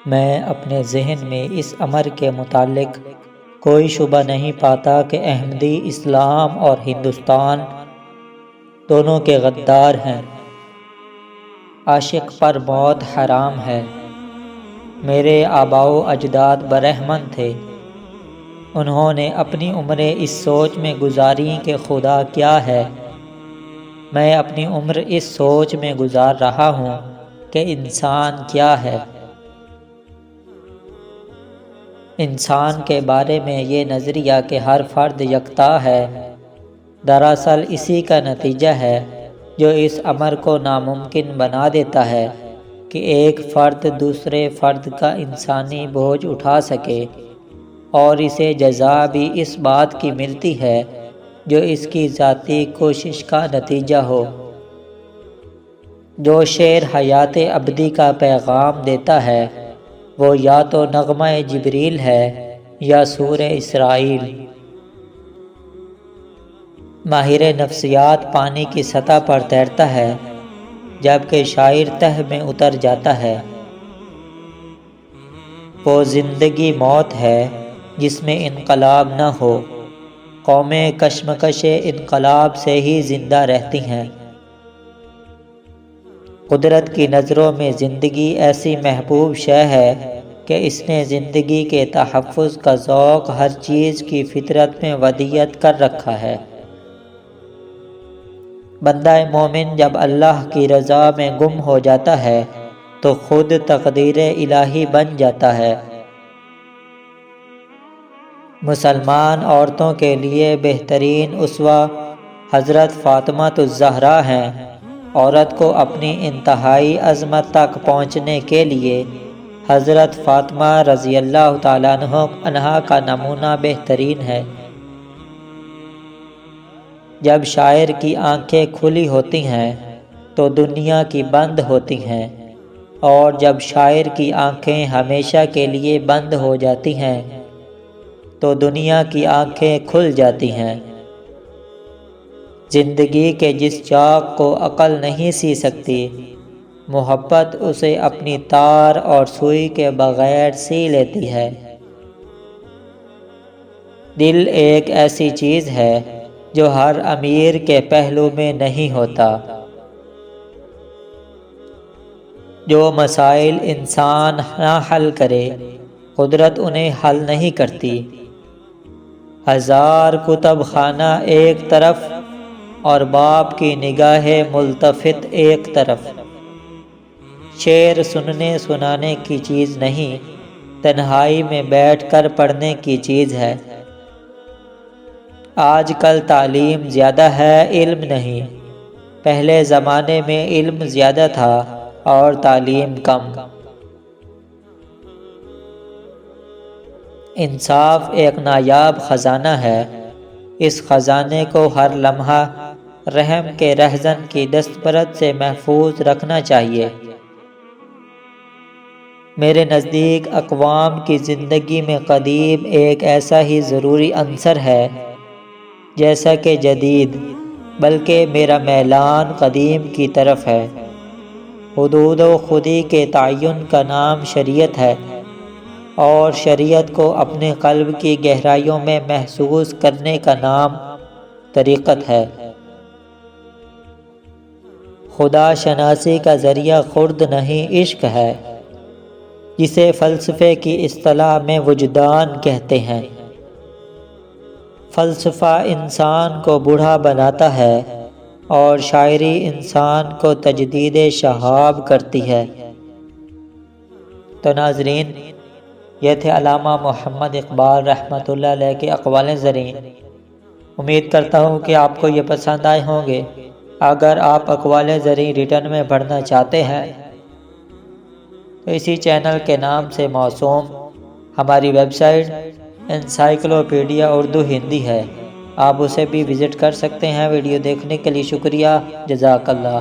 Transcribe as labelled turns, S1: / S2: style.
S1: میں اپنے ذہن میں اس امر کے متعلق کوئی شبہ نہیں پاتا کہ احمدی اسلام اور ہندوستان دونوں کے غدار ہیں۔ عاشق پر موت حرام ہے۔ میرے آباء و اجداد برہمن تھے۔ انہوں نے اپنی عمریں اس سوچ میں گزاری کہ خدا کیا ہے۔ میں اپنی عمر اس سوچ میں گزار رہا ہوں کہ انسان کیا ہے۔ انسان کے بارے میں یہ نظریہ کہ ہر فرد یکتا ہے، دراصل اسی کا نتیجہ ہے جو اس امر کو ناممکن بنا دیتا ہے کہ ایک فرد دوسرے فرد کا انسانی بوجھ اٹھا سکے، اور اسے جزا بھی اس بات کی ملتی ہے جو اس کی ذاتی کوشش کا نتیجہ ہو۔ جو شعر حیات ابدی کا پیغام دیتا ہے وہ یا تو نغمہ جبریل ہے یا سورہ اسرائیل۔ ماہر نفسیات پانی کی سطح پر تیرتا ہے جبکہ شاعر تہ میں اتر جاتا ہے۔ وہ زندگی موت ہے جس میں انقلاب نہ ہو۔ قومیں کشمکش انقلاب سے ہی زندہ رہتی ہیں۔ قدرت کی نظروں میں زندگی ایسی محبوب شے ہے کہ اس نے زندگی کے تحفظ کا ذوق ہر چیز کی فطرت میں ودیعت کر رکھا ہے۔ بندہ مومن جب اللہ کی رضا میں گم ہو جاتا ہے تو خود تقدیر الہی بن جاتا ہے۔ مسلمان عورتوں کے لیے بہترین اسوہ حضرت فاطمۃ الزہرا ہیں۔ عورت کو اپنی انتہائی عظمت تک پہنچنے کے لیے حضرت فاطمہ رضی اللہ تعالیٰ عنہا کا نمونہ بہترین ہے۔ جب شاعر کی آنکھیں کھلی ہوتی ہیں تو دنیا کی بند ہوتی ہیں، اور جب شاعر کی آنکھیں ہمیشہ کے لیے بند ہو جاتی ہیں تو دنیا کی آنکھیں کھل جاتی ہیں۔ زندگی کے جس چاق کو عقل نہیں سی سکتی، محبت اسے اپنی تار اور سوئی کے بغیر سی لیتی ہے۔ دل ایک ایسی چیز ہے جو ہر امیر کے پہلو میں نہیں ہوتا۔ جو مسائل انسان نہ حل کرے قدرت انہیں حل نہیں کرتی۔ ہزار کتب خانہ ایک طرف اور باپ کی نگاہ ملتفت ایک طرف۔ شعر سننے سنانے کی چیز نہیں، تنہائی میں بیٹھ کر پڑھنے کی چیز ہے۔ آج کل تعلیم زیادہ ہے، علم نہیں۔ پہلے زمانے میں علم زیادہ تھا اور تعلیم کم۔ انصاف ایک نایاب خزانہ ہے۔ اس خزانے کو ہر لمحہ رحم کے رہزن کی دستبرد سے محفوظ رکھنا چاہیے۔ میرے نزدیک اقوام کی زندگی میں قدیم ایک ایسا ہی ضروری عنصر ہے جیسا کہ جدید، بلکہ میرا میلان قدیم کی طرف ہے۔ حدود و خودی کے تعین کا نام شریعت ہے، اور شریعت کو اپنے قلب کی گہرائیوں میں محسوس کرنے کا نام طریقت ہے۔ خدا شناسی کا ذریعہ خرد نہیں، عشق ہے، جسے فلسفے کی اصطلاح میں وجدان کہتے ہیں۔ فلسفہ انسان کو بوڑھا بناتا ہے اور شاعری انسان کو تجدید شہاب کرتی ہے۔ تو ناظرین، یہ تھے علامہ محمد اقبال رحمۃ اللہ علیہ کے اقوال زرین۔ امید کرتا ہوں کہ آپ کو یہ پسند آئے ہوں گے۔ اگر آپ اقوال زرین ریٹن میں پڑھنا چاہتے ہیں تو اسی چینل کے نام سے موسوم ہماری website encyclopedia Urdu Hindi ہے، آپ اسے بھی وزٹ کر سکتے ہیں۔ ویڈیو دیکھنے کے لیے شکریہ، جزاک اللہ۔